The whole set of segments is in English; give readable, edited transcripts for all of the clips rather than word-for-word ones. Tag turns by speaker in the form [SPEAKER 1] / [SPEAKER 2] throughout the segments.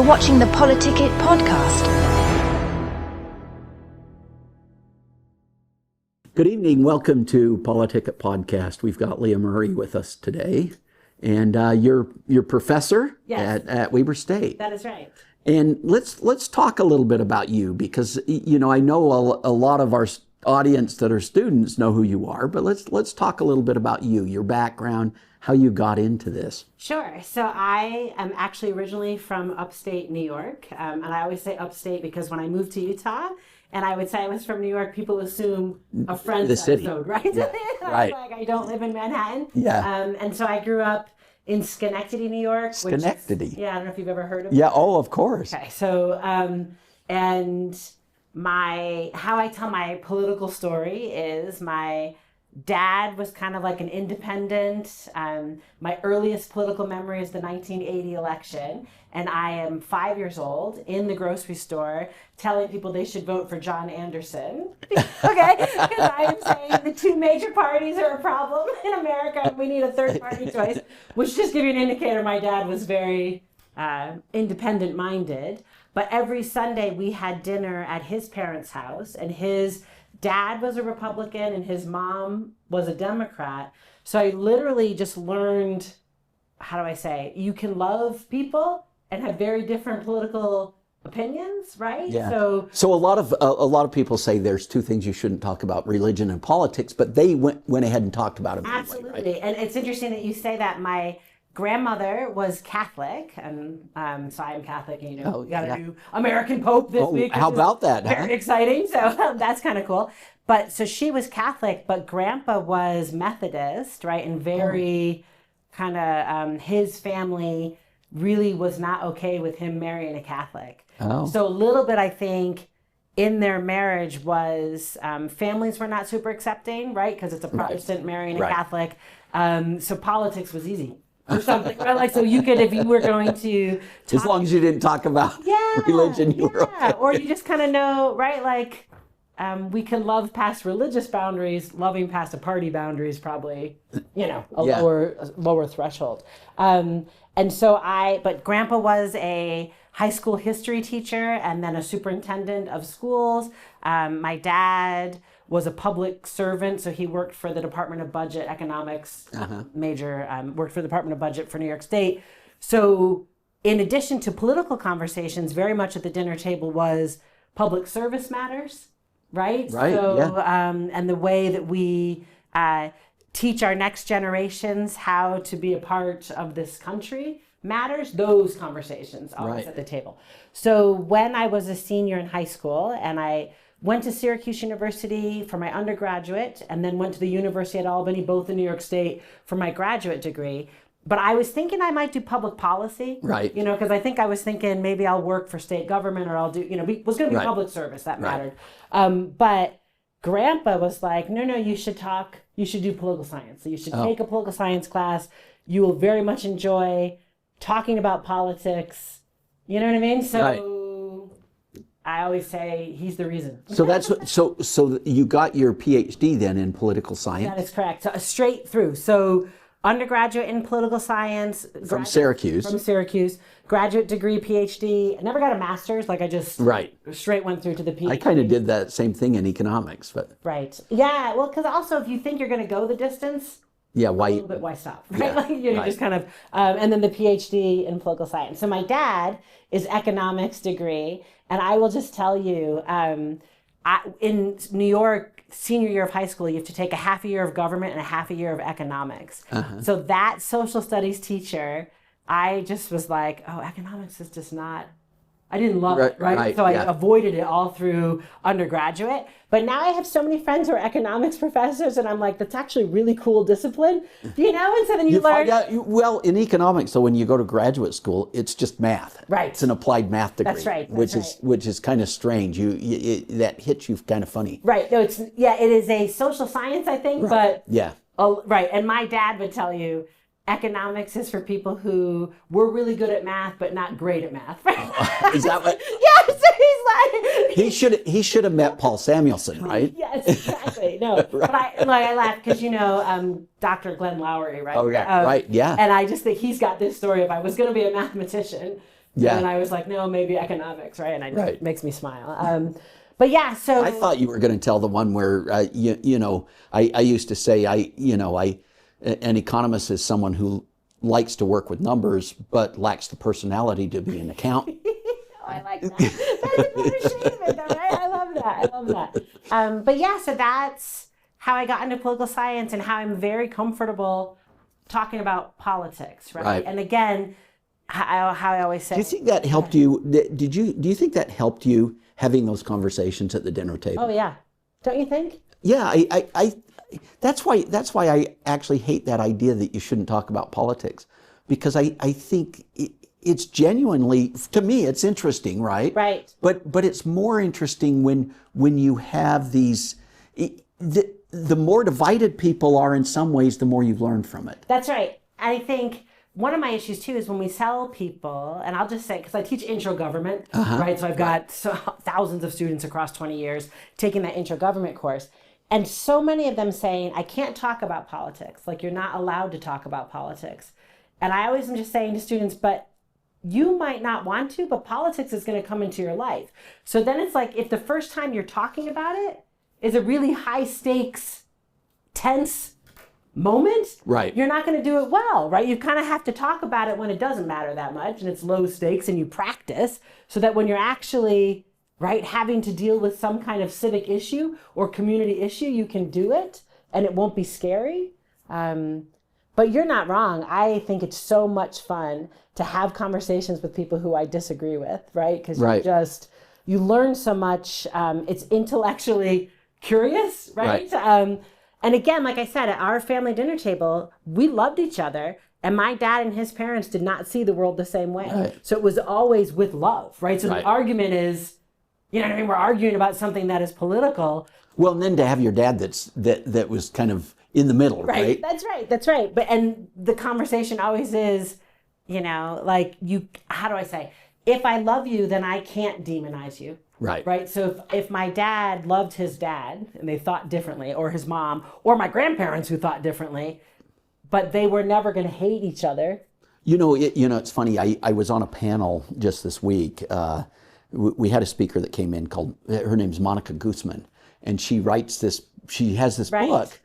[SPEAKER 1] You're watching the PoliticIt Podcast.
[SPEAKER 2] Good evening. Welcome to PoliticIt Podcast. We've got Leah Murray with us today, and you're professor at Weber State.
[SPEAKER 3] That is right.
[SPEAKER 2] And let's talk a little bit about you, because I know a lot of our audience that are students know who you are, but let's talk a little bit about you, your background, how you got into this.
[SPEAKER 3] Sure. So I am actually originally from upstate New York, and I always say upstate because when I moved to Utah, and I would say I was from New York, people assume a Friends
[SPEAKER 2] the city.
[SPEAKER 3] episode, right?
[SPEAKER 2] Yeah,
[SPEAKER 3] I
[SPEAKER 2] right.
[SPEAKER 3] was like, I don't live in Manhattan.
[SPEAKER 2] Yeah.
[SPEAKER 3] And so I grew up in Schenectady, New York.
[SPEAKER 2] Schenectady.
[SPEAKER 3] Which is, I don't know if you've ever heard of it.
[SPEAKER 2] Yeah. Oh, of course.
[SPEAKER 3] Okay. So, and how I tell my political story is my dad was kind of like an independent. My earliest political memory is the 1980 election, and I am 5 years old in the grocery store telling people they should vote for John Anderson. Okay, because I am saying the two major parties are a problem in America, and we need a third party choice. Which, just give you an indicator, my dad was very independent-minded. But every Sunday we had dinner at his parents' house, and his dad was a Republican and his mom was a Democrat. So I literally just learned, you can love people and have very different political opinions, right?
[SPEAKER 2] Yeah. So a lot of people say there's two things you shouldn't talk about: religion and politics, but they went ahead and talked about it.
[SPEAKER 3] Absolutely.
[SPEAKER 2] Anyway, right?
[SPEAKER 3] And it's interesting that you say that. My grandmother was Catholic, and so I am Catholic, and we got a new American Pope this week.
[SPEAKER 2] How about that?
[SPEAKER 3] Very exciting. So that's kind of cool. But so she was Catholic, but Grandpa was Methodist, right? And very kind of his family really was not okay with him marrying a Catholic.
[SPEAKER 2] Oh.
[SPEAKER 3] So a little bit, I think, in their marriage was families were not super accepting, right? Because it's a Protestant marrying a Catholic. So politics was easy. Or something, right? Like, so you could, if you were going to talk,
[SPEAKER 2] as long as you didn't talk about religion, you were okay.
[SPEAKER 3] Or you just kind of know, right? Like, we can love past religious boundaries. Loving past a party boundary is probably, lower threshold. But Grandpa was a high school history teacher and then a superintendent of schools. My dad was a public servant, so he worked for the Department of Budget, economics major, worked for the Department of Budget for New York State. So in addition to political conversations, very much at the dinner table was public service matters, right?
[SPEAKER 2] Right,
[SPEAKER 3] so, and the way that we teach our next generations how to be a part of this country matters, those conversations always at the table. So when I was a senior in high school, and I went to Syracuse University for my undergraduate, and then went to the University at Albany, both in New York State, for my graduate degree. But I was thinking I might do public policy,
[SPEAKER 2] right?
[SPEAKER 3] Because I think I was thinking maybe I'll work for state government, or I'll do, was going to be public service that mattered. But Grandpa was like, no, you should do political science. So you should take a political science class. You will very much enjoy talking about politics. You know what I mean? So I always say he's the reason.
[SPEAKER 2] So so you got your PhD then in political science?
[SPEAKER 3] That is correct. So straight through. So undergraduate in political science.
[SPEAKER 2] From Syracuse.
[SPEAKER 3] From Syracuse. Graduate degree, PhD. I never got a master's. Like I just straight went through to the PhD.
[SPEAKER 2] I kind of did that same thing in economics, but.
[SPEAKER 3] Right. Yeah. Well, because also if you think you're going to go the distance.
[SPEAKER 2] Yeah, why
[SPEAKER 3] stop? Right?
[SPEAKER 2] Yeah,
[SPEAKER 3] just kind of, and then the PhD in political science. So my dad is economics degree, and I will just tell you, in New York, senior year of high school, you have to take a half a year of government and a half a year of economics. So that social studies teacher, I just was like, economics is just not. I didn't love it, right? So I avoided it all through undergraduate. But now I have so many friends who are economics professors, and I'm like, that's actually a really cool discipline, And so then you learn.
[SPEAKER 2] Well, in economics, so when you go to graduate school, it's just math.
[SPEAKER 3] Right.
[SPEAKER 2] It's an applied math degree.
[SPEAKER 3] That's right.
[SPEAKER 2] Which is kind of strange. That hits you kind of funny.
[SPEAKER 3] Right. No, it is a social science, I think, but.
[SPEAKER 2] Yeah.
[SPEAKER 3] Right. And my dad would tell you, economics is for people who were really good at math but not great at math.
[SPEAKER 2] Is that what?
[SPEAKER 3] Yes, he's like
[SPEAKER 2] he should have met Paul Samuelson, right?
[SPEAKER 3] Yes, exactly. No, but I laugh because Dr. Glenn Lowry, right?
[SPEAKER 2] Oh yeah, right, yeah.
[SPEAKER 3] And I just think he's got this story of I was going to be a mathematician,
[SPEAKER 2] Yeah.
[SPEAKER 3] And I was like, no, maybe economics, right? And
[SPEAKER 2] Right.
[SPEAKER 3] it makes me smile. But yeah, so
[SPEAKER 2] I thought you were going to tell the one where, I used to say, an economist is someone who likes to work with numbers, but lacks the personality to be an accountant.
[SPEAKER 3] I like that. That's another statement, though, right? I love that. But yeah, so that's how I got into political science and how I'm very comfortable talking about politics, right? And again, how I always say.
[SPEAKER 2] Do you think that helped you? Do you think that helped you having those conversations at the dinner table?
[SPEAKER 3] Oh yeah, don't you think?
[SPEAKER 2] Yeah, that's why I actually hate that idea that you shouldn't talk about politics, because I think it's genuinely, to me, it's interesting, right?
[SPEAKER 3] Right.
[SPEAKER 2] But it's more interesting when you have these. The more divided people are in some ways, the more you learn from it.
[SPEAKER 3] That's right. I think one of my issues too is when we sell people, and I'll just say, because I teach intro government, right? So I've got thousands of students across 20 years taking that intro government course. And so many of them saying, I can't talk about politics. Like, you're not allowed to talk about politics. And I always am just saying to students, but you might not want to, but politics is going to come into your life. So then it's like, if the first time you're talking about it is a really high stakes, tense moment,
[SPEAKER 2] right,
[SPEAKER 3] you're not going to do it well, right? You kind of have to talk about it when it doesn't matter that much and it's low stakes, and you practice so that when you're actually, right, having to deal with some kind of civic issue or community issue, you can do it and it won't be scary. But you're not wrong. I think it's so much fun to have conversations with people who I disagree with, right? Because you learn so much. It's intellectually curious, right? And again, like I said, at our family dinner table, we loved each other. And my dad and his parents did not see the world the same way.
[SPEAKER 2] Right.
[SPEAKER 3] So it was always with love, right? So the argument is, you know what I mean? We're arguing about something that is political.
[SPEAKER 2] Well, and then to have your dad that was kind of in the middle, right?
[SPEAKER 3] That's right. But and the conversation always is, like, how do I say? If I love you, then I can't demonize you.
[SPEAKER 2] Right.
[SPEAKER 3] Right. So if my dad loved his dad and they thought differently, or his mom, or my grandparents who thought differently, but they were never going to hate each other.
[SPEAKER 2] It's funny. I was on a panel just this week. We had a speaker that came in her name's Monica Guzman, and she has this book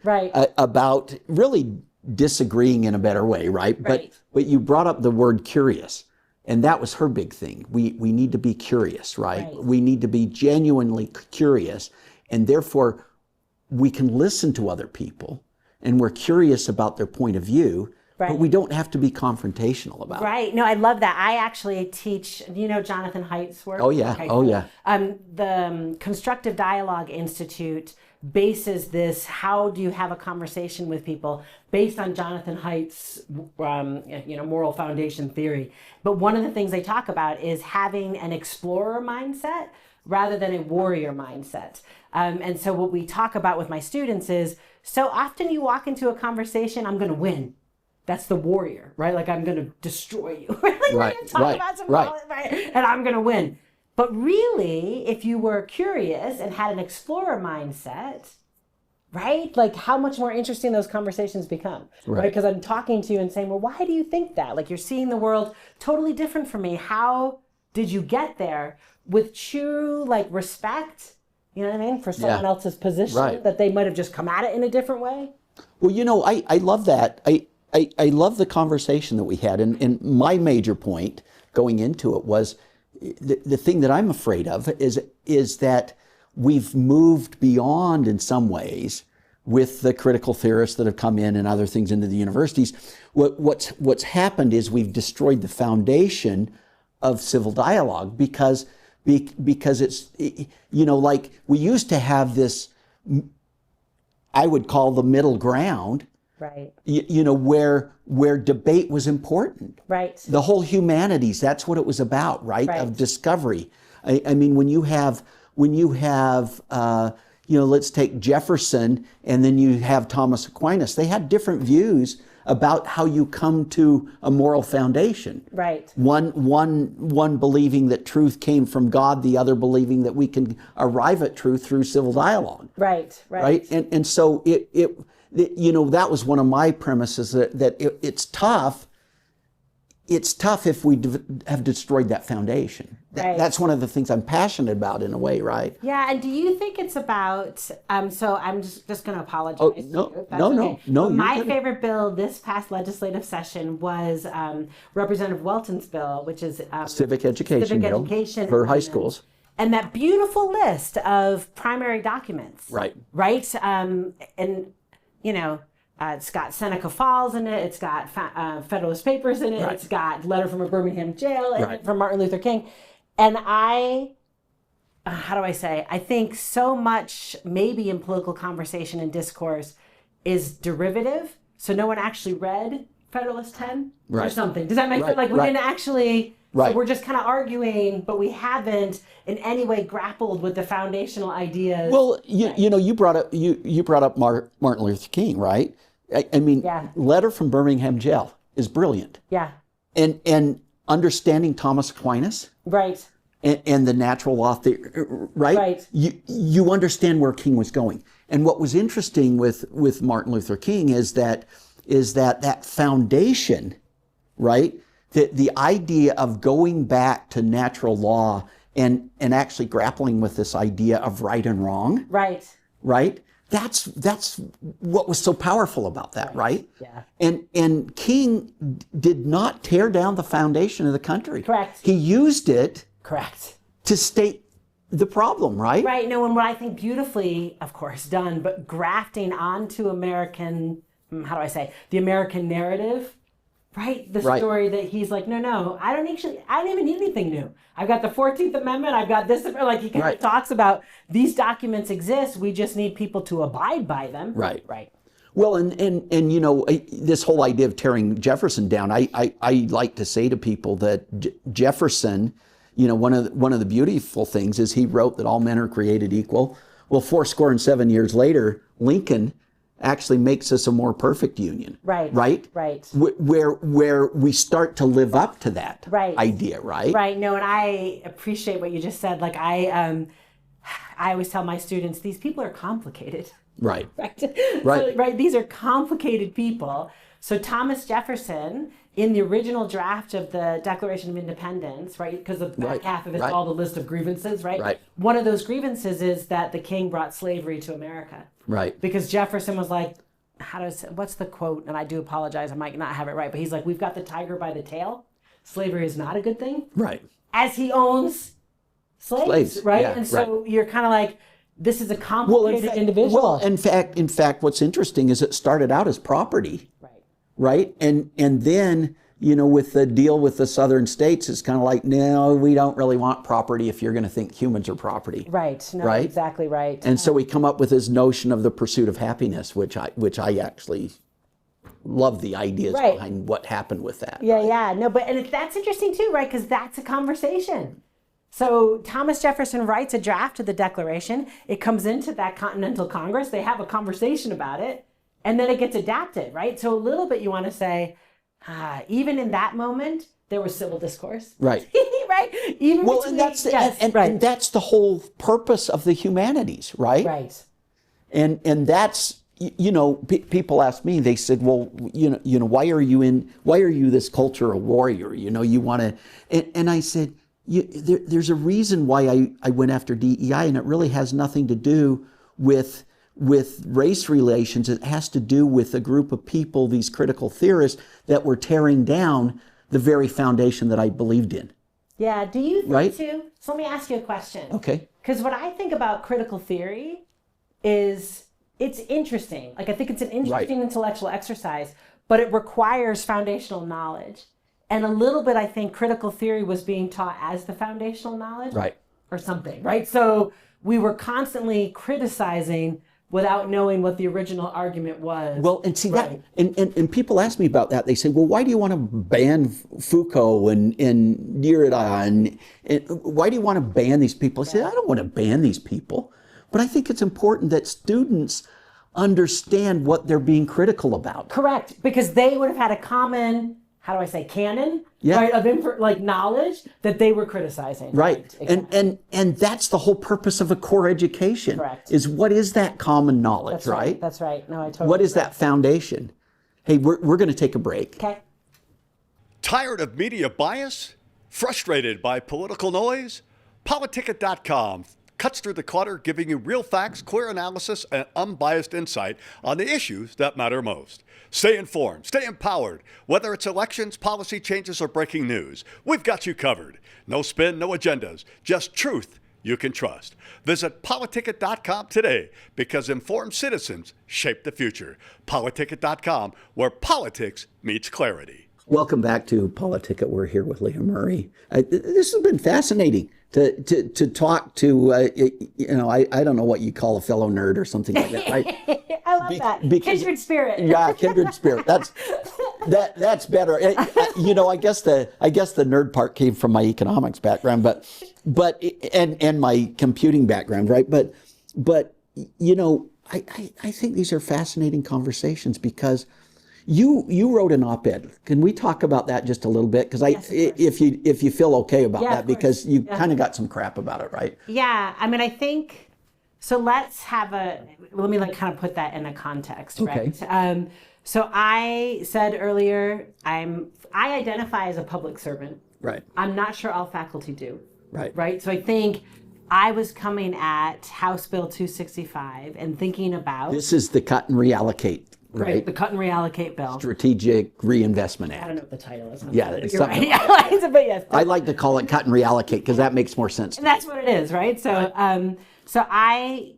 [SPEAKER 2] about really disagreeing in a better way, right? But you brought up the word curious, and that was her big thing. We need to be curious, right? We need to be genuinely curious, and therefore we can listen to other people, and we're curious about their point of view. Right. But we don't have to be confrontational about it.
[SPEAKER 3] Right. No, I love that. I actually teach, Jonathan Haidt's work?
[SPEAKER 2] Oh, yeah.
[SPEAKER 3] The Constructive Dialogue Institute bases this, how do you have a conversation with people, based on Jonathan Haidt's, moral foundation theory. But one of the things they talk about is having an explorer mindset rather than a warrior mindset. And so what we talk about with my students is, so often you walk into a conversation, I'm going to win. That's the warrior, right? Like, I'm going to destroy you. Like, we're going to talk about some politics, and I'm going to win. But really, if you were curious and had an explorer mindset, right? Like, how much more interesting those conversations become, right? Because I'm talking to you and saying, well, why do you think that? Like, you're seeing the world totally different from me. How did you get there? With true, respect, you know what I mean? For someone else's position, that they might have just come at it in a different way. Well,
[SPEAKER 2] I love that. I love the conversation that we had, and my major point going into it was the thing that I'm afraid of is that we've moved beyond, in some ways, with the critical theorists that have come in and other things into the universities. What's happened is we've destroyed the foundation of civil dialogue because it's, like we used to have this, I would call the middle ground.
[SPEAKER 3] Right.
[SPEAKER 2] Where debate was important.
[SPEAKER 3] Right.
[SPEAKER 2] The whole humanities, that's what it was about, right? Of discovery. I mean, when you have, let's take Jefferson, and then you have Thomas Aquinas. They had different views about how you come to a moral foundation.
[SPEAKER 3] Right.
[SPEAKER 2] One believing that truth came from God, the other believing that we can arrive at truth through civil dialogue. Right. And so that was one of my premises, that it's tough it's tough if we have destroyed that foundation.
[SPEAKER 3] Right.
[SPEAKER 2] That's one of the things I'm passionate about in a way, right?
[SPEAKER 3] Yeah, and do you think it's about, so I'm just going to apologize.
[SPEAKER 2] Oh,
[SPEAKER 3] to
[SPEAKER 2] no,
[SPEAKER 3] you, if that's
[SPEAKER 2] no,
[SPEAKER 3] okay.
[SPEAKER 2] no,
[SPEAKER 3] But
[SPEAKER 2] you're
[SPEAKER 3] my
[SPEAKER 2] good.
[SPEAKER 3] favorite bill this past legislative session was Representative Welton's bill, which is
[SPEAKER 2] Civic education bill for high schools.
[SPEAKER 3] And that beautiful list of primary documents.
[SPEAKER 2] Right.
[SPEAKER 3] Right? And, you know, it's got Seneca Falls in it. It's got Federalist Papers in it.
[SPEAKER 2] Right.
[SPEAKER 3] It's got letter from a Birmingham jail in
[SPEAKER 2] Right.
[SPEAKER 3] it from Martin Luther King. And how do I say? I think so much maybe in political conversation and discourse is derivative. So no one actually read Federalist 10 or
[SPEAKER 2] Right.
[SPEAKER 3] something. Does that make
[SPEAKER 2] Right.
[SPEAKER 3] sense? Like we
[SPEAKER 2] Right.
[SPEAKER 3] didn't actually...
[SPEAKER 2] Right.
[SPEAKER 3] So we're just kind of arguing, but we haven't in any way grappled with the foundational ideas.
[SPEAKER 2] Well, you know, you brought up Martin Luther King, right? I mean,
[SPEAKER 3] Yeah.
[SPEAKER 2] letter from Birmingham jail is brilliant,
[SPEAKER 3] Yeah.
[SPEAKER 2] and understanding Thomas Aquinas
[SPEAKER 3] Right.
[SPEAKER 2] and the natural law theory, right?
[SPEAKER 3] Right.
[SPEAKER 2] You understand where King was going, and what was interesting with Martin Luther King is that foundation, right? The idea of going back to natural law and actually grappling with this idea of right and wrong,
[SPEAKER 3] Right.
[SPEAKER 2] right? That's what was so powerful about that, right?
[SPEAKER 3] Yeah.
[SPEAKER 2] And King did not tear down the foundation of the country.
[SPEAKER 3] Correct.
[SPEAKER 2] He used it
[SPEAKER 3] Correct.
[SPEAKER 2] to state the problem, right?
[SPEAKER 3] Right. No, and what I think beautifully, of course, done, but grafting onto American, how do I say, the American narrative, right? The
[SPEAKER 2] Right.
[SPEAKER 3] story that he's like, no, I don't even need anything new. I've got the 14th Amendment. I've got this, like he kind
[SPEAKER 2] Right.
[SPEAKER 3] of talks about these documents exist. We just need people to abide by them.
[SPEAKER 2] Right.
[SPEAKER 3] Right.
[SPEAKER 2] Well, and you know, this whole idea of tearing Jefferson down, I like to say to people that Jefferson, you know, one of the beautiful things is he wrote that all men are created equal. Well, 7 years later, Lincoln actually makes us a more perfect union.
[SPEAKER 3] Right.
[SPEAKER 2] Right?
[SPEAKER 3] Right.
[SPEAKER 2] Where we start to live up to that
[SPEAKER 3] Right.
[SPEAKER 2] idea, right?
[SPEAKER 3] Right. No, and I appreciate what you just said. Like I always tell my students, these people are complicated.
[SPEAKER 2] Right.
[SPEAKER 3] Right.
[SPEAKER 2] Right.
[SPEAKER 3] So, right. These are complicated people. So Thomas Jefferson, in the original draft of the Declaration of Independence, right, because the back
[SPEAKER 2] Right.
[SPEAKER 3] half of it's
[SPEAKER 2] Right.
[SPEAKER 3] all the list of grievances, right?
[SPEAKER 2] Right.
[SPEAKER 3] One of those grievances is that the king brought slavery to America.
[SPEAKER 2] Right.
[SPEAKER 3] Because Jefferson was like, what's the quote? And I do apologize, I might not have it right, but he's like, we've got the tiger by the tail. Slavery is not a good thing.
[SPEAKER 2] Right.
[SPEAKER 3] As he owns slaves, right?
[SPEAKER 2] yeah,
[SPEAKER 3] and so you're kind of like, this is a complicated
[SPEAKER 2] fact,
[SPEAKER 3] individual.
[SPEAKER 2] Well, in fact, what's interesting is it started out as property,
[SPEAKER 3] Right.
[SPEAKER 2] right? And then, you know, with the deal with the southern states, it's kind of like, no, we don't really want property if you're going to think humans are property.
[SPEAKER 3] Right. No,
[SPEAKER 2] Right?
[SPEAKER 3] exactly right.
[SPEAKER 2] And so we come up with this notion of the pursuit of happiness, which I actually love the ideas
[SPEAKER 3] Right.
[SPEAKER 2] behind what happened with that.
[SPEAKER 3] Yeah, yeah. No, but and that's interesting too, right? Because that's a conversation. So Thomas Jefferson writes a draft of the Declaration. It comes into that Continental Congress. They have a conversation about it, and then it gets adapted, right? So a little bit you want to say, even in that moment, there was civil discourse.
[SPEAKER 2] Right.
[SPEAKER 3] Right? Even
[SPEAKER 2] Well,
[SPEAKER 3] between,
[SPEAKER 2] and that's
[SPEAKER 3] yes,
[SPEAKER 2] and
[SPEAKER 3] right.
[SPEAKER 2] that's the whole purpose of the humanities, right?
[SPEAKER 3] Right.
[SPEAKER 2] And that's, you know, people ask me, they said, well, you know, why are you this cultural warrior? You know, you want to, and I said, there's a reason why I went after DEI, and it really has nothing to do with race relations. It has to do with a group of people, these critical theorists, that were tearing down the very foundation that I believed in.
[SPEAKER 3] Yeah. Do you think
[SPEAKER 2] Right?
[SPEAKER 3] too? So let me ask you a question.
[SPEAKER 2] Okay.
[SPEAKER 3] Because what I think about critical theory is it's interesting. Like I think it's an interesting intellectual exercise, but it requires foundational knowledge. And a little bit, I think critical theory was being taught as the foundational knowledge.
[SPEAKER 2] Right.
[SPEAKER 3] Or something, right? So we were constantly criticizing without knowing what the original argument was.
[SPEAKER 2] Well, and see
[SPEAKER 3] Right.
[SPEAKER 2] that, and people ask me about that. They say, well, why do you want to ban Foucault and Derrida and why do you want to ban these people? I say, I don't want to ban these people, but I think it's important that students understand what they're being critical about.
[SPEAKER 3] Correct, because they would have had a common, how do I say, canon,
[SPEAKER 2] Yeah.
[SPEAKER 3] right, of like knowledge that they were criticizing.
[SPEAKER 2] Right.
[SPEAKER 3] Exactly.
[SPEAKER 2] And that's the whole purpose of a core education.
[SPEAKER 3] Correct.
[SPEAKER 2] Is what is that common knowledge,
[SPEAKER 3] That's right.
[SPEAKER 2] right?
[SPEAKER 3] That's right. No, I totally
[SPEAKER 2] What is
[SPEAKER 3] agree.
[SPEAKER 2] that foundation? Hey, we're going to take a break.
[SPEAKER 3] Okay.
[SPEAKER 4] Tired of media bias? Frustrated by political noise? PoliticIt.com cuts through the clutter, giving you real facts, clear analysis, and unbiased insight on the issues that matter most. Stay informed, stay empowered. Whether it's elections, policy changes, or breaking news, we've got you covered. No spin, no agendas, just truth you can trust. Visit PoliticIt.com today, because informed citizens shape the future. PoliticIt.com, where politics meets clarity.
[SPEAKER 2] Welcome back to PoliticIt. We're here with Leah Murray. This has been fascinating to talk to, I don't know what you call a fellow nerd or something like that, right?
[SPEAKER 3] I love that. Kindred spirit.
[SPEAKER 2] Yeah, kindred spirit. That's better. I guess the nerd part came from my economics background, but and my computing background, right? But I think these are fascinating conversations because you wrote an op-ed. Can we talk about that just a little bit? Because if you feel okay about that, because you kind of got some crap about it, right?
[SPEAKER 3] Yeah, I mean, I think so. Let me kind of put that in a context,
[SPEAKER 2] okay.
[SPEAKER 3] Right? So I said earlier, I identify as a public servant.
[SPEAKER 2] Right.
[SPEAKER 3] I'm not sure all faculty do.
[SPEAKER 2] Right.
[SPEAKER 3] Right. So I think I was coming at House Bill 265 and thinking about
[SPEAKER 2] this is the cut and reallocate. Right.
[SPEAKER 3] The cut and reallocate bill.
[SPEAKER 2] Strategic Reinvestment Act.
[SPEAKER 3] I don't know what the title is.
[SPEAKER 2] Yeah, it's
[SPEAKER 3] you're
[SPEAKER 2] something.
[SPEAKER 3] Right. But yes.
[SPEAKER 2] I like to call it cut and reallocate because that makes more sense.
[SPEAKER 3] And that's what it is, right? So, so I,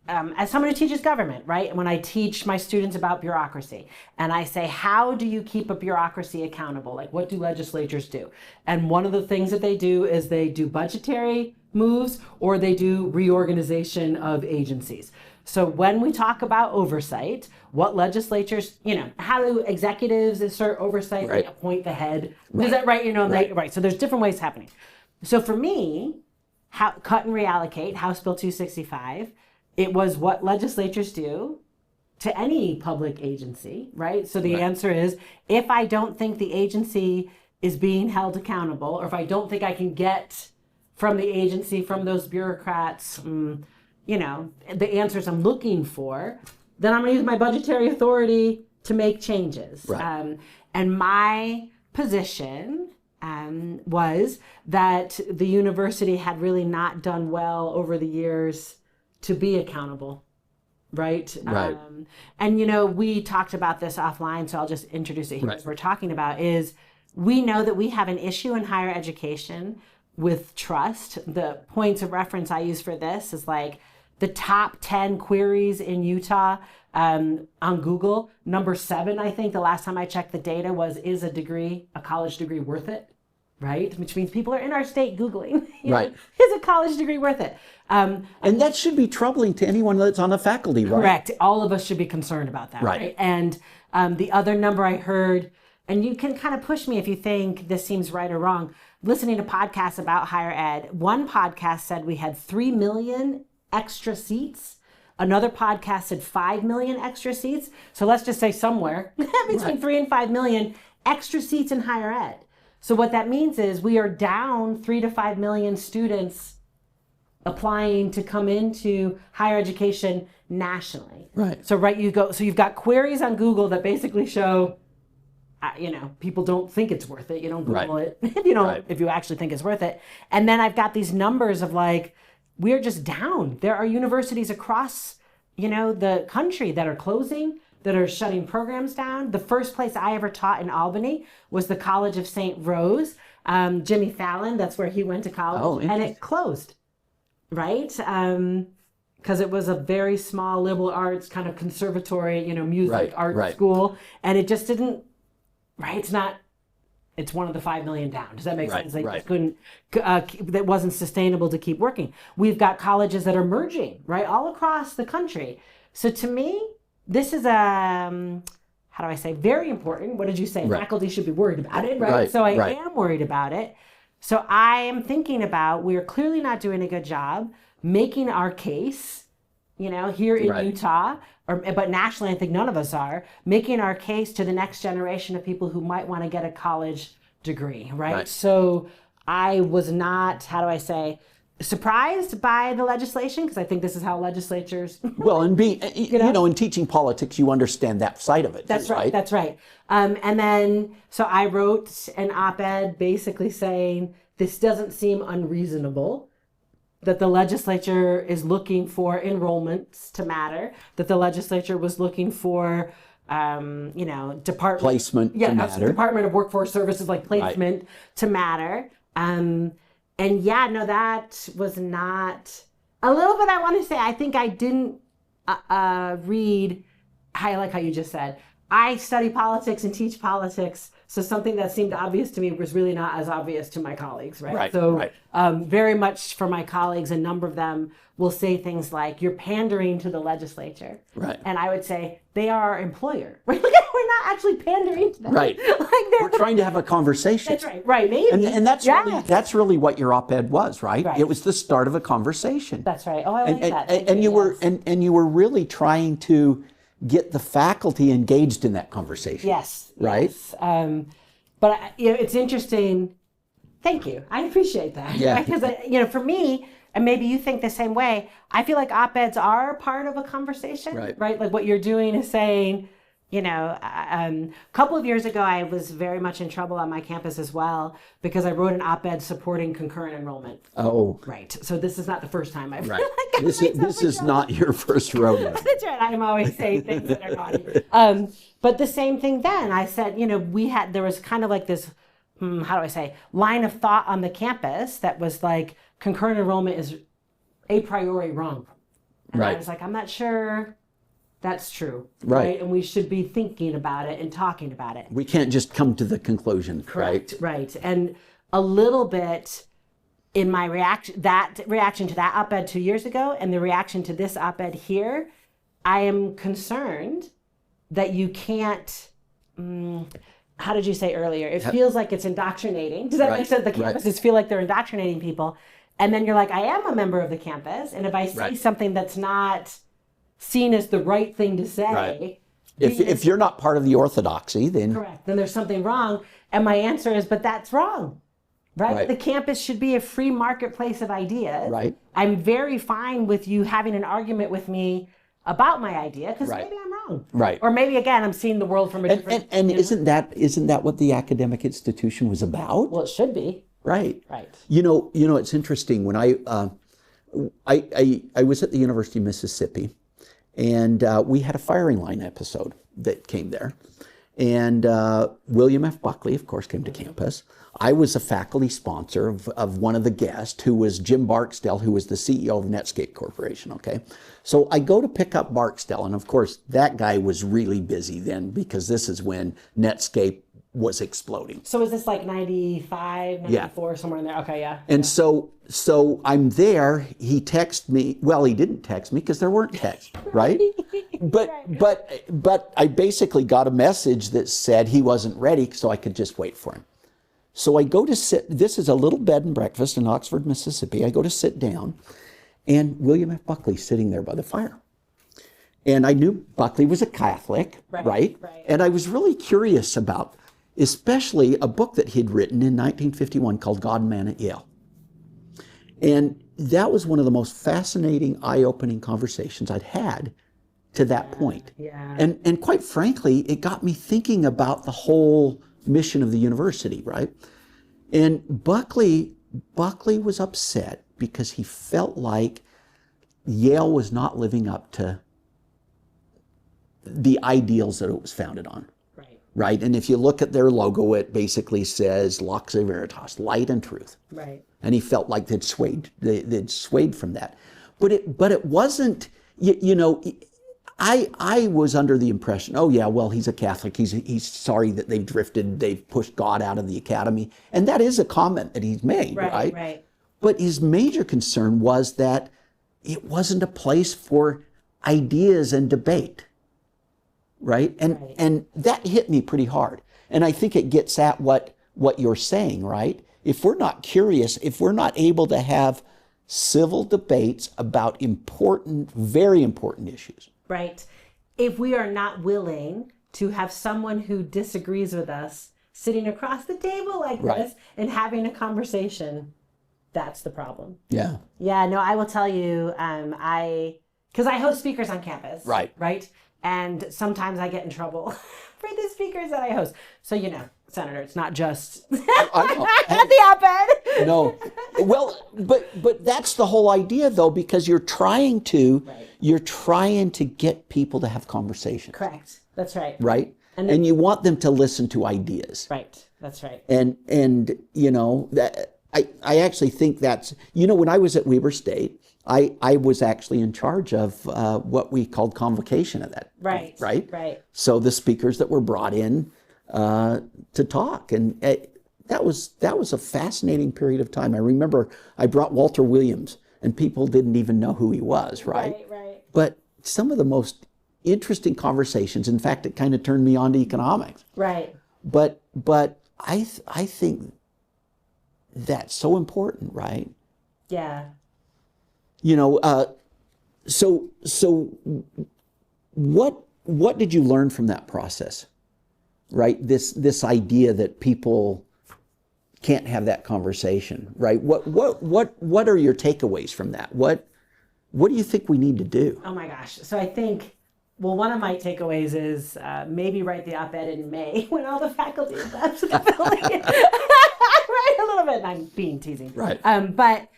[SPEAKER 3] as someone who teaches government, right? And when I teach my students about bureaucracy, and I say, how do you keep a bureaucracy accountable? Like, what do legislatures do? And one of the things that they do is they do budgetary moves or they do reorganization of agencies. So when we talk about oversight, what legislatures, how do executives assert oversight?
[SPEAKER 2] Right.
[SPEAKER 3] They appoint the head.
[SPEAKER 2] Right.
[SPEAKER 3] Is that right?
[SPEAKER 2] Right.
[SPEAKER 3] Right. So there's different ways happening. So for me, cut and reallocate, House Bill 265, it was what legislatures do to any public agency, right? So the answer is, if I don't think the agency is being held accountable, or if I don't think I can get from the agency, from those bureaucrats, the answers I'm looking for, then I'm going to use my budgetary authority to make changes.
[SPEAKER 2] Right.
[SPEAKER 3] And my position was that the university had really not done well over the years to be accountable. Right.
[SPEAKER 2] Right.
[SPEAKER 3] And, we talked about this offline, so I'll just introduce it here. As we're talking about is we know that we have an issue in higher education with trust. The points of reference I use for this is like the top 10 queries in Utah on Google. Number 7, I think the last time I checked the data was, is a college degree worth it? Right? Which means people are in our state Googling,
[SPEAKER 2] right?
[SPEAKER 3] Is a college degree worth it?
[SPEAKER 2] And that should be troubling to anyone that's on the faculty, right?
[SPEAKER 3] Correct. All of us should be concerned about that, right? And the other number I heard, and you can kind of push me if you think this seems right or wrong, listening to podcasts about higher ed, one podcast said we had 3 million extra seats. Another podcast said 5 million extra seats. So let's just say somewhere between 3 and 5 million extra seats in higher ed. So what that means is we are down 3 to 5 million students applying to come into higher education nationally.
[SPEAKER 2] Right.
[SPEAKER 3] So you've got queries on Google that basically show, people don't think it's worth it. You don't Google it if you actually think it's worth it. And then I've got these numbers of like, we're just down. There are universities across, the country that are closing, that are shutting programs down. The first place I ever taught in Albany was the College of St. Rose. Jimmy Fallon, that's where he went to college, and it closed, right? Because it was a very small liberal arts kind of conservatory, music art school, and it just didn't. Right? It's one of the 5 million down. Does that make sense? They just couldn't, that wasn't sustainable to keep working. We've got colleges that are merging, right? All across the country. So to me, this is very important. What did you say? Faculty should be worried about it, right? So I am worried about it. So I am thinking about, we're clearly not doing a good job making our case, here in Utah, but nationally, I think none of us are, making our case to the next generation of people who might want to get a college degree, right? So I was not, surprised by the legislation, because I think this is how legislatures.
[SPEAKER 2] Well, and in teaching politics, you understand that side of it.
[SPEAKER 3] That's
[SPEAKER 2] too,
[SPEAKER 3] right. That's right. And then, so I wrote an op-ed basically saying this doesn't seem unreasonable, that the legislature is looking for enrollments to matter, that the legislature was looking for, department
[SPEAKER 2] placement to matter.
[SPEAKER 3] Department of Workforce Services, like placement to matter. That was not a little bit. I want to say, I think I didn't read. I like how you just said, I study politics and teach politics. So something that seemed obvious to me was really not as obvious to my colleagues, right? Very much for my colleagues, a number of them will say things like, you're pandering to the legislature.
[SPEAKER 2] Right.
[SPEAKER 3] And I would say, they are our employer. Right? We're not actually pandering to them.
[SPEAKER 2] Right. We're trying to have a conversation.
[SPEAKER 3] That's right. Right. Maybe.
[SPEAKER 2] And that's really what your op-ed was, right? It was the start of a conversation.
[SPEAKER 3] That's right. Oh, I like that.
[SPEAKER 2] And you were really trying to get the faculty engaged in that conversation.
[SPEAKER 3] Yes.
[SPEAKER 2] Right?
[SPEAKER 3] Yes. But it's interesting. Thank you. I appreciate that.
[SPEAKER 2] Yeah.
[SPEAKER 3] Because, for me, and maybe you think the same way, I feel like op-eds are part of a conversation. Right? Like what you're doing is saying, a couple of years ago, I was very much in trouble on my campus as well because I wrote an op-ed supporting concurrent enrollment.
[SPEAKER 2] Oh.
[SPEAKER 3] Right. So this is not the first time I've
[SPEAKER 2] This is not your first rodeo.
[SPEAKER 3] That's right. I'm always saying things that are naughty. But the same thing then, I said, there was kind of like this, line of thought on the campus that was like, concurrent enrollment is a priori wrong. And I was like, I'm not sure that's true. Right. And we should be thinking about it and talking about it.
[SPEAKER 2] We can't just come to the conclusion.
[SPEAKER 3] Correct. Right. And a little bit in my reaction to that op-ed 2 years ago and the reaction to this op-ed here, I am concerned that you can't, how did you say earlier? It feels like it's indoctrinating. Does that make sense? The campuses feel like they're indoctrinating people. And then you're like, I am a member of the campus. And if I say something that's not seen as the right thing to say.
[SPEAKER 2] If you're not part of the orthodoxy, then.
[SPEAKER 3] Correct. Then there's something wrong. And my answer is, but that's wrong. Right? The campus should be a free marketplace of ideas.
[SPEAKER 2] Right.
[SPEAKER 3] I'm very fine with you having an argument with me about my idea because maybe I'm wrong.
[SPEAKER 2] Right.
[SPEAKER 3] Or maybe again I'm seeing the world from a different.
[SPEAKER 2] And isn't that what the academic institution was about?
[SPEAKER 3] Well, it should be.
[SPEAKER 2] Right.
[SPEAKER 3] Right.
[SPEAKER 2] It's interesting when I was at the University of Mississippi, and we had a firing line episode that came there, and William F. Buckley, of course, came to campus. I was a faculty sponsor of one of the guests, who was Jim Barksdale, who was the CEO of Netscape Corporation. Okay, so I go to pick up Barksdale, and of course that guy was really busy then because this is when Netscape was exploding.
[SPEAKER 3] So is this like 95, 94, somewhere in there? Okay, yeah.
[SPEAKER 2] And so I'm there. He texted me. Well, he didn't text me because there weren't texts, right? But I basically got a message that said he wasn't ready, so I could just wait for him. So I go to sit. This is a little bed and breakfast in Oxford, Mississippi. I go to sit down, and William F. Buckley's sitting there by the fire. And I knew Buckley was a Catholic, right? And I was really curious about, especially a book that he'd written in 1951 called God and Man at Yale. And that was one of the most fascinating, eye-opening conversations I'd had to that point.
[SPEAKER 3] Yeah.
[SPEAKER 2] And quite frankly, it got me thinking about the whole mission of the university, right? And Buckley was upset because he felt like Yale was not living up to the ideals that it was founded on. Right. And if you look at their logo, it basically says Lux Veritas, light and truth.
[SPEAKER 3] Right.
[SPEAKER 2] And he felt like they'd swayed from that. But it wasn't, I was under the impression, oh yeah, well, he's a Catholic. He's sorry that they've pushed God out of the academy. And that is a comment that he's made, right?
[SPEAKER 3] Right.
[SPEAKER 2] But his major concern was that it wasn't a place for ideas and debate. Right? And that hit me pretty hard. And I think it gets at what you're saying, right? If we're not curious, if we're not able to have civil debates about important, very important issues.
[SPEAKER 3] Right. If we are not willing to have someone who disagrees with us sitting across the table like this and having a conversation, That's the problem.
[SPEAKER 2] Yeah.
[SPEAKER 3] Yeah, no, I will tell you, because I host speakers on campus. Right. And sometimes I get in trouble for the speakers that I host. So, Senator, it's not just the op-ed.
[SPEAKER 2] No. Well, but that's the whole idea, though, because you're trying to get people to have conversations.
[SPEAKER 3] Correct. That's right.
[SPEAKER 2] Right. And you want them to listen to ideas.
[SPEAKER 3] Right. That's right.
[SPEAKER 2] And that I actually think that's, when I was at Weber State, I was actually in charge of what we called convocation at that point, right?
[SPEAKER 3] Right.
[SPEAKER 2] So the speakers that were brought in to talk, and that was a fascinating period of time. I remember I brought Walter Williams, and people didn't even know who he was, right?
[SPEAKER 3] Right.
[SPEAKER 2] But some of the most interesting conversations. In fact, it kind of turned me on to economics.
[SPEAKER 3] Right.
[SPEAKER 2] But I think that's so important, right?
[SPEAKER 3] Yeah.
[SPEAKER 2] So what did you learn from that process, right? This idea that people can't have that conversation, right? What are your takeaways from that? What do you think we need to do?
[SPEAKER 3] Oh my gosh. So I think, one of my takeaways is maybe write the op-ed in May when all the faculty left the building. Right, a little bit. I'm being teasing.
[SPEAKER 2] Right.
[SPEAKER 3] But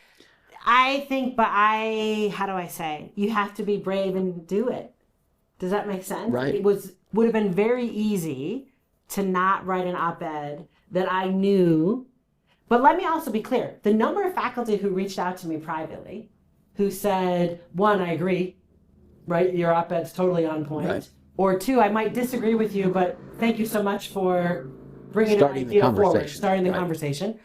[SPEAKER 3] I think, how do I say? You have to be brave and do it. Does that make sense?
[SPEAKER 2] Right.
[SPEAKER 3] It would have been very easy to not write an op-ed that I knew. But let me also be clear. The number of faculty who reached out to me privately, who said, one, I agree, right? Your op-ed's totally on point.
[SPEAKER 2] Right.
[SPEAKER 3] Or two, I might disagree with you, but thank you so much for bringing
[SPEAKER 2] Starting
[SPEAKER 3] an
[SPEAKER 2] the
[SPEAKER 3] idea forward,
[SPEAKER 2] conversation.
[SPEAKER 3] starting the
[SPEAKER 2] Right.
[SPEAKER 3] conversation.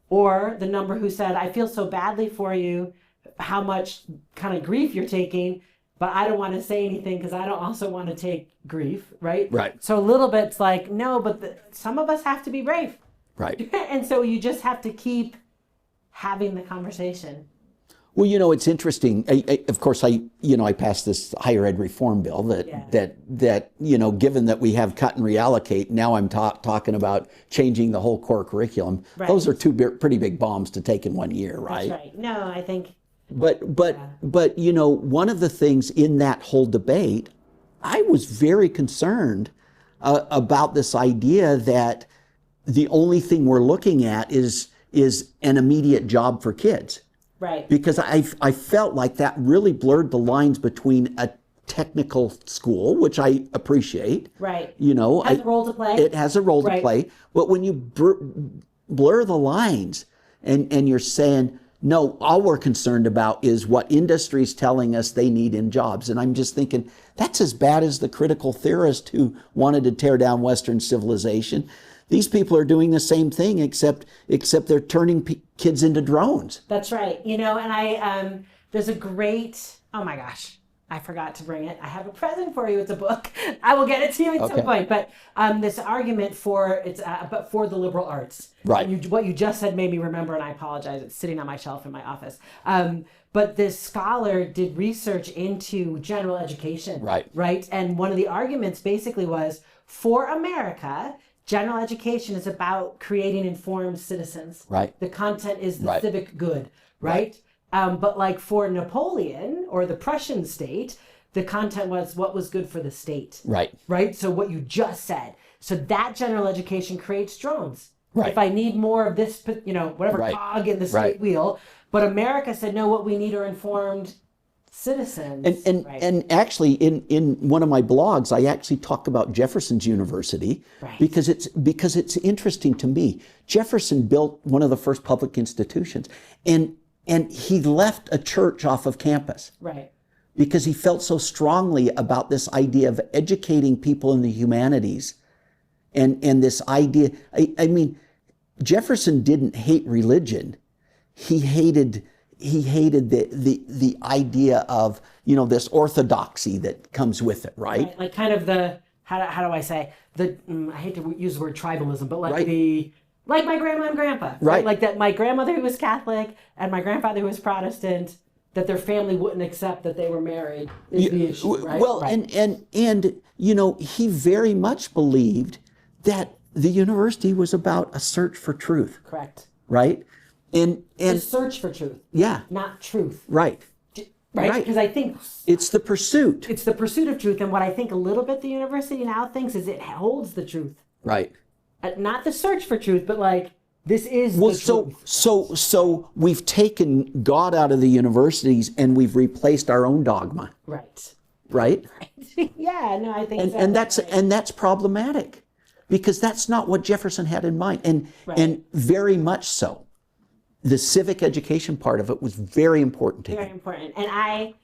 [SPEAKER 3] Or the number who said, I feel so badly for you, how much kind of grief you're taking, but I don't want to say anything because I don't also want to take grief, right?
[SPEAKER 2] Right.
[SPEAKER 3] So a little bit's like, no, but some of us have to be brave.
[SPEAKER 2] Right.
[SPEAKER 3] And so you just have to keep having the conversation.
[SPEAKER 2] Well, it's interesting. Of course, I passed this higher ed reform bill that given that we have cut and reallocate, now I'm talking about changing the whole core curriculum.
[SPEAKER 3] Right.
[SPEAKER 2] Those are two pretty big bombs to take in 1 year, right?
[SPEAKER 3] That's right. No, I think.
[SPEAKER 2] But one of the things in that whole debate, I was very concerned about this idea that the only thing we're looking at is an immediate job for kids.
[SPEAKER 3] Right.
[SPEAKER 2] Because I felt like that really blurred the lines between a technical school, which I appreciate.
[SPEAKER 3] Right.
[SPEAKER 2] It
[SPEAKER 3] has a role to play.
[SPEAKER 2] It has a role to
[SPEAKER 3] Right.
[SPEAKER 2] play. But when you blur the lines and you're saying, no, all we're concerned about is what industry's telling us they need in jobs. And I'm just thinking, that's as bad as the critical theorist who wanted to tear down Western civilization. These people are doing the same thing, except they're turning kids into drones.
[SPEAKER 3] That's right. And I, there's a great, oh my gosh, I forgot to bring it. I have a present for you. It's a book. I will get it to you at some point. But this argument for the liberal arts.
[SPEAKER 2] Right.
[SPEAKER 3] And what you just said made me remember, and I apologize. It's sitting on my shelf in my office. But this scholar did research into general education.
[SPEAKER 2] Right.
[SPEAKER 3] Right. And one of the arguments basically was, for America, general education is about creating informed citizens.
[SPEAKER 2] Right.
[SPEAKER 3] The content is the
[SPEAKER 2] Right.
[SPEAKER 3] civic good, right? But like for Napoleon or the Prussian state, the content was what was good for the state.
[SPEAKER 2] Right.
[SPEAKER 3] Right? So what you just said. So that general education creates drones.
[SPEAKER 2] Right.
[SPEAKER 3] If I need more of this, whatever
[SPEAKER 2] Right.
[SPEAKER 3] cog in the state
[SPEAKER 2] Right.
[SPEAKER 3] wheel. But America said, no, what we need are informed citizens.
[SPEAKER 2] And actually, in one of my blogs, I actually talk about Jefferson's University because it's interesting to me. Jefferson built one of the first public institutions, and he left a church off of campus,
[SPEAKER 3] Right.
[SPEAKER 2] because he felt so strongly about this idea of educating people in the humanities, and this idea. I mean, Jefferson didn't hate religion; he hated the idea of this orthodoxy that comes with it, right?
[SPEAKER 3] Like kind of the how do I say I hate to use the word tribalism, but like
[SPEAKER 2] Right.
[SPEAKER 3] like my grandma and grandpa,
[SPEAKER 2] Right.
[SPEAKER 3] Like that my grandmother who was Catholic and my grandfather who was Protestant, that their family wouldn't accept that they were married is the issue, right?
[SPEAKER 2] Well,
[SPEAKER 3] Right.
[SPEAKER 2] and he very much believed that the university was about a search for truth.
[SPEAKER 3] Correct.
[SPEAKER 2] Right? And
[SPEAKER 3] The search for truth.
[SPEAKER 2] yeah,
[SPEAKER 3] Not truth.
[SPEAKER 2] right.
[SPEAKER 3] Right?
[SPEAKER 2] Right.
[SPEAKER 3] Because I think
[SPEAKER 2] It's the pursuit.
[SPEAKER 3] it's the pursuit of truth. And what I think a little bit the university now thinks is it holds the truth.
[SPEAKER 2] Right.
[SPEAKER 3] Not the search for truth, but like, this is
[SPEAKER 2] Well,
[SPEAKER 3] the truth.
[SPEAKER 2] so we've taken God out of the universities and we've replaced our own dogma,
[SPEAKER 3] Right.
[SPEAKER 2] right?
[SPEAKER 3] Yeah, no, I think
[SPEAKER 2] And
[SPEAKER 3] so.
[SPEAKER 2] and that's
[SPEAKER 3] Right.
[SPEAKER 2] and that's problematic, because that's not what Jefferson had in mind, and very much so. The civic education part of it was very important to
[SPEAKER 3] Very
[SPEAKER 2] him.
[SPEAKER 3] important. And I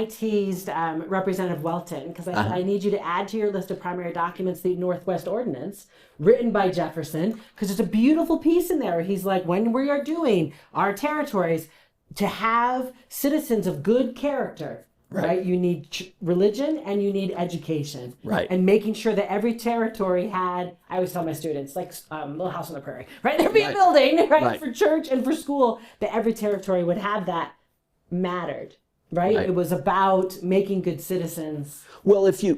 [SPEAKER 3] teased Representative Welton because I said, I need you to add to your list of primary documents the Northwest Ordinance written by Jefferson, because it's a beautiful piece in there. He's like, when we are doing our territories, to have citizens of good character, right? You need religion and you need education.
[SPEAKER 2] Right.
[SPEAKER 3] And making sure that every territory had, I always tell my students, like Little House on the Prairie, right? There'd be a building, right, for church and for school, that every territory would have that mattered, right? It was about making good citizens.
[SPEAKER 2] Well, if you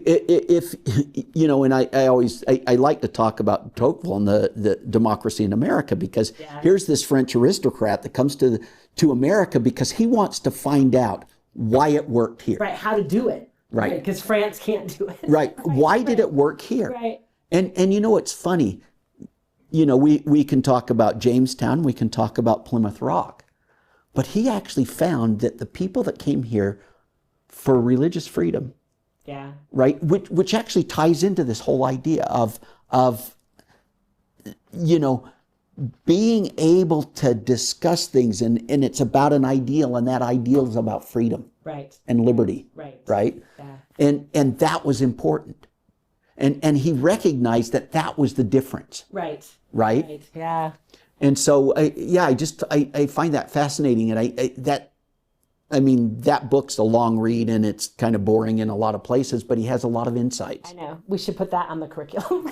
[SPEAKER 2] know, and I always like to talk about Tocqueville and the democracy in America, because here's this French aristocrat that comes to America because he wants to find out why it worked here.
[SPEAKER 3] Right, how to do it.
[SPEAKER 2] Right.
[SPEAKER 3] Because France can't do it.
[SPEAKER 2] Right. Why did it work here?
[SPEAKER 3] Right.
[SPEAKER 2] And you know, it's funny. You know, we can talk about Jamestown, we can talk about Plymouth Rock, but he actually found that the people that came here for religious freedom,
[SPEAKER 3] Yeah.
[SPEAKER 2] right, which actually ties into this whole idea of you know, being able to discuss things, and it's about an ideal, and that ideal is about freedom
[SPEAKER 3] Right.
[SPEAKER 2] and liberty,
[SPEAKER 3] Right. Yeah.
[SPEAKER 2] and that was important, and he recognized that was the difference,
[SPEAKER 3] Right.
[SPEAKER 2] right?
[SPEAKER 3] Yeah.
[SPEAKER 2] And so I find that fascinating, and that book's a long read and it's kind of boring in a lot of places, but he has a lot of insights.
[SPEAKER 3] I know. We should put that on the curriculum.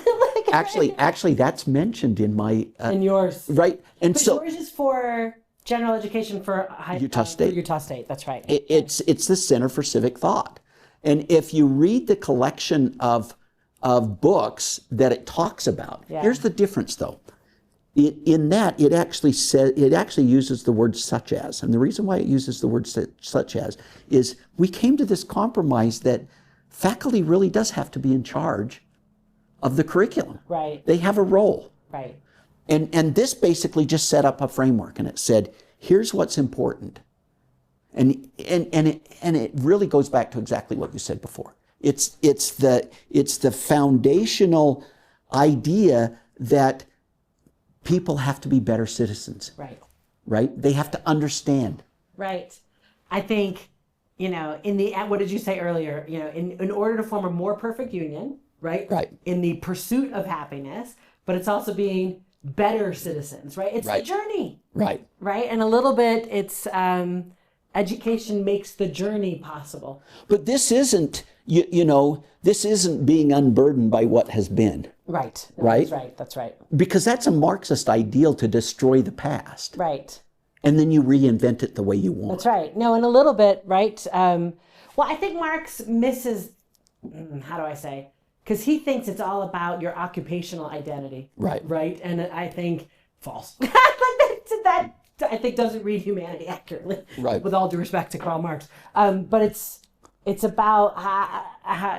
[SPEAKER 2] Actually, that's mentioned in my
[SPEAKER 3] And yours.
[SPEAKER 2] right. And
[SPEAKER 3] But
[SPEAKER 2] so
[SPEAKER 3] yours is for general education for
[SPEAKER 2] Utah State.
[SPEAKER 3] For Utah State, that's right.
[SPEAKER 2] it's the Center for Civic Thought, and if you read the collection of books that it talks about, here's the difference though. It actually uses the word such as, and the reason why it uses the word such as is we came to this compromise that faculty really does have to be in charge of the curriculum.
[SPEAKER 3] Right.
[SPEAKER 2] They have a role.
[SPEAKER 3] Right.
[SPEAKER 2] And this basically just set up a framework, and it said, here's what's important. And it really goes back to exactly what you said before. It's the foundational idea that people have to be better citizens.
[SPEAKER 3] Right.
[SPEAKER 2] Right? They have to understand.
[SPEAKER 3] Right. I think, you know, what did you say earlier? You know, in order to form a more perfect union, right?
[SPEAKER 2] Right.
[SPEAKER 3] In the pursuit of happiness, but it's also being better citizens, right? It's the journey.
[SPEAKER 2] Right.
[SPEAKER 3] Right. And a little bit it's education makes the journey possible.
[SPEAKER 2] But this isn't, this isn't being unburdened by what has been.
[SPEAKER 3] Right.
[SPEAKER 2] Right?
[SPEAKER 3] That's right.
[SPEAKER 2] Because that's a Marxist ideal, to destroy the past.
[SPEAKER 3] Right.
[SPEAKER 2] And then you reinvent it the way you want.
[SPEAKER 3] That's right. No, and a little bit, right? Well, I think Marx misses, how do I say? Because he thinks it's all about your occupational identity.
[SPEAKER 2] Right.
[SPEAKER 3] Right. And I think false. that I think doesn't read humanity accurately.
[SPEAKER 2] Right.
[SPEAKER 3] With all due respect to Karl Marx. But it's about how,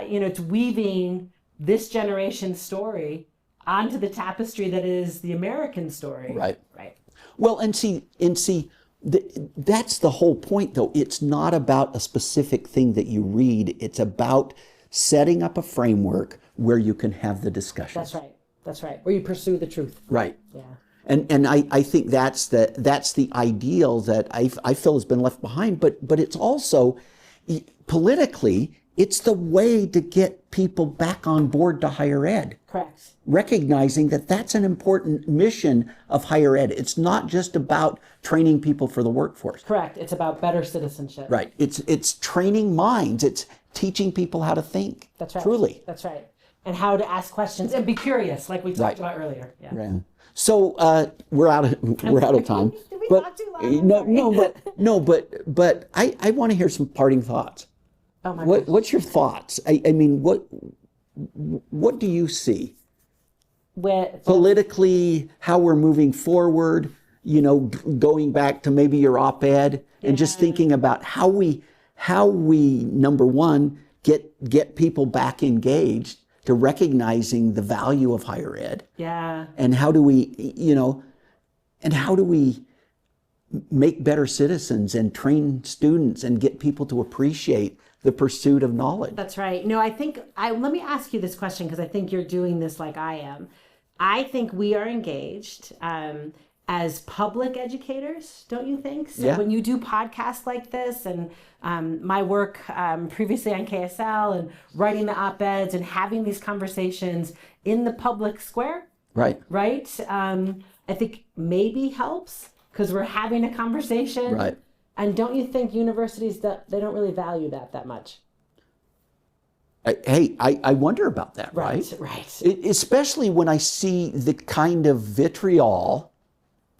[SPEAKER 3] it's weaving this generation's story onto the tapestry that is the American story.
[SPEAKER 2] Right.
[SPEAKER 3] Right.
[SPEAKER 2] Well, and see, that's the whole point, though. It's not about a specific thing that you read. It's about setting up a framework where you can have the discussion.
[SPEAKER 3] That's right. Where you pursue the truth.
[SPEAKER 2] Right.
[SPEAKER 3] Yeah.
[SPEAKER 2] And I think that's the ideal that I feel has been left behind. But it's also, politically, it's the way to get people back on board to higher ed.
[SPEAKER 3] Correct.
[SPEAKER 2] Recognizing that that's an important mission of higher ed. It's not just about training people for the workforce.
[SPEAKER 3] Correct. It's about better citizenship.
[SPEAKER 2] Right. It's training minds. It's teaching people how to think.
[SPEAKER 3] That's right.
[SPEAKER 2] Truly.
[SPEAKER 3] That's right. And how to ask questions and be curious, like we talked about earlier. Yeah.
[SPEAKER 2] Right. So we're out of time.
[SPEAKER 3] Did we talk too long?
[SPEAKER 2] But I want to hear some parting thoughts.
[SPEAKER 3] Oh my gosh.
[SPEAKER 2] What's your thoughts? I mean, what do you see
[SPEAKER 3] With
[SPEAKER 2] politically, how we're moving forward, going back to maybe your op-ed and just thinking about how we number one, get people back engaged to recognizing the value of higher ed.
[SPEAKER 3] Yeah.
[SPEAKER 2] And how do we make better citizens and train students and get people to appreciate the pursuit of knowledge?
[SPEAKER 3] That's right. No, let me ask you this question, because I think you're doing this like I am. I think we are engaged as public educators, don't you think? So
[SPEAKER 2] Yeah.
[SPEAKER 3] when you do podcasts like this, and my work previously on KSL and writing the op-eds and having these conversations in the public square,
[SPEAKER 2] Right.
[SPEAKER 3] I think maybe helps because we're having a conversation.
[SPEAKER 2] Right.
[SPEAKER 3] And don't you think universities, they don't really value that much?
[SPEAKER 2] I wonder about that, right?
[SPEAKER 3] Right.
[SPEAKER 2] Especially when I see the kind of vitriol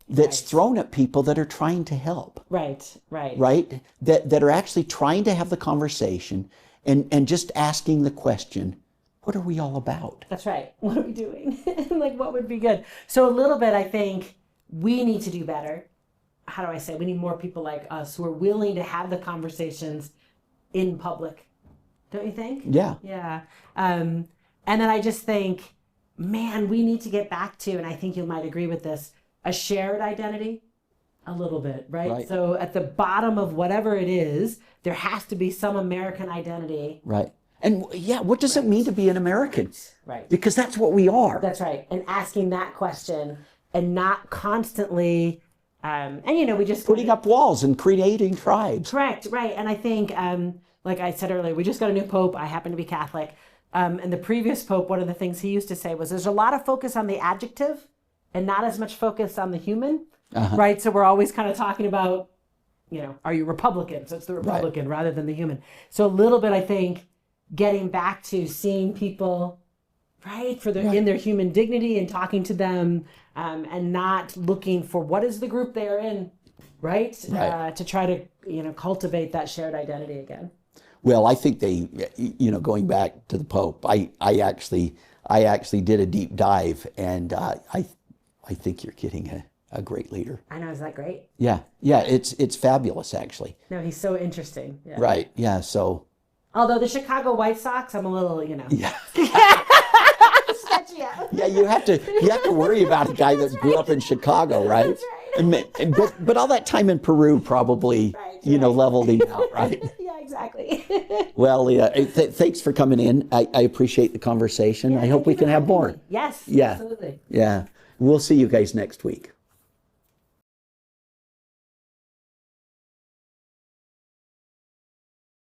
[SPEAKER 2] that's thrown at people that are trying to help.
[SPEAKER 3] Right.
[SPEAKER 2] That are actually trying to have the conversation and just asking the question, what are we all about?
[SPEAKER 3] That's right. What are we doing? Like, what would be good? So a little bit, I think we need to do better. How do I say? We need more people like us who are willing to have the conversations in public. Don't you think?
[SPEAKER 2] Yeah.
[SPEAKER 3] Yeah. And then I just think, man, we need to get back to, and I think you might agree with this, a shared identity. A little bit, right? So at the bottom of whatever it is, there has to be some American identity.
[SPEAKER 2] Right. And what does it mean to be an American?
[SPEAKER 3] Right.
[SPEAKER 2] Because that's what we are.
[SPEAKER 3] That's right. And asking that question and not constantly, we just
[SPEAKER 2] Putting up walls and creating tribes.
[SPEAKER 3] Correct, right. And I think, like I said earlier, we just got a new pope. I happen to be Catholic. And the previous pope, one of the things he used to say was there's a lot of focus on the adjective and not as much focus on the human, right? So we're always kind of talking about, are you Republican? So it's the Republican rather than the human. So a little bit, I think, getting back to seeing people, right, in their human dignity and talking to them, and not looking for what is the group they are in, right? To try to, cultivate that shared identity again.
[SPEAKER 2] Well, I think they, going back to the Pope, I actually did a deep dive, and I think you're getting a great leader.
[SPEAKER 3] I know, is that great?
[SPEAKER 2] Yeah, it's fabulous, actually.
[SPEAKER 3] No, he's so interesting. Yeah.
[SPEAKER 2] Right, yeah, so.
[SPEAKER 3] Although the Chicago White Sox, I'm a little,
[SPEAKER 2] Yeah.
[SPEAKER 3] sketchy out.
[SPEAKER 2] Yeah, you have to worry about a guy that grew up in Chicago, right?
[SPEAKER 3] That's right.
[SPEAKER 2] But all that time in Peru probably, leveled him out, right?
[SPEAKER 3] Yeah, exactly.
[SPEAKER 2] Well, Leah, thanks for coming in. I appreciate the conversation. I hope we can have more.
[SPEAKER 3] Yes,
[SPEAKER 2] Yeah.
[SPEAKER 3] absolutely.
[SPEAKER 2] Yeah. We'll see you guys next week.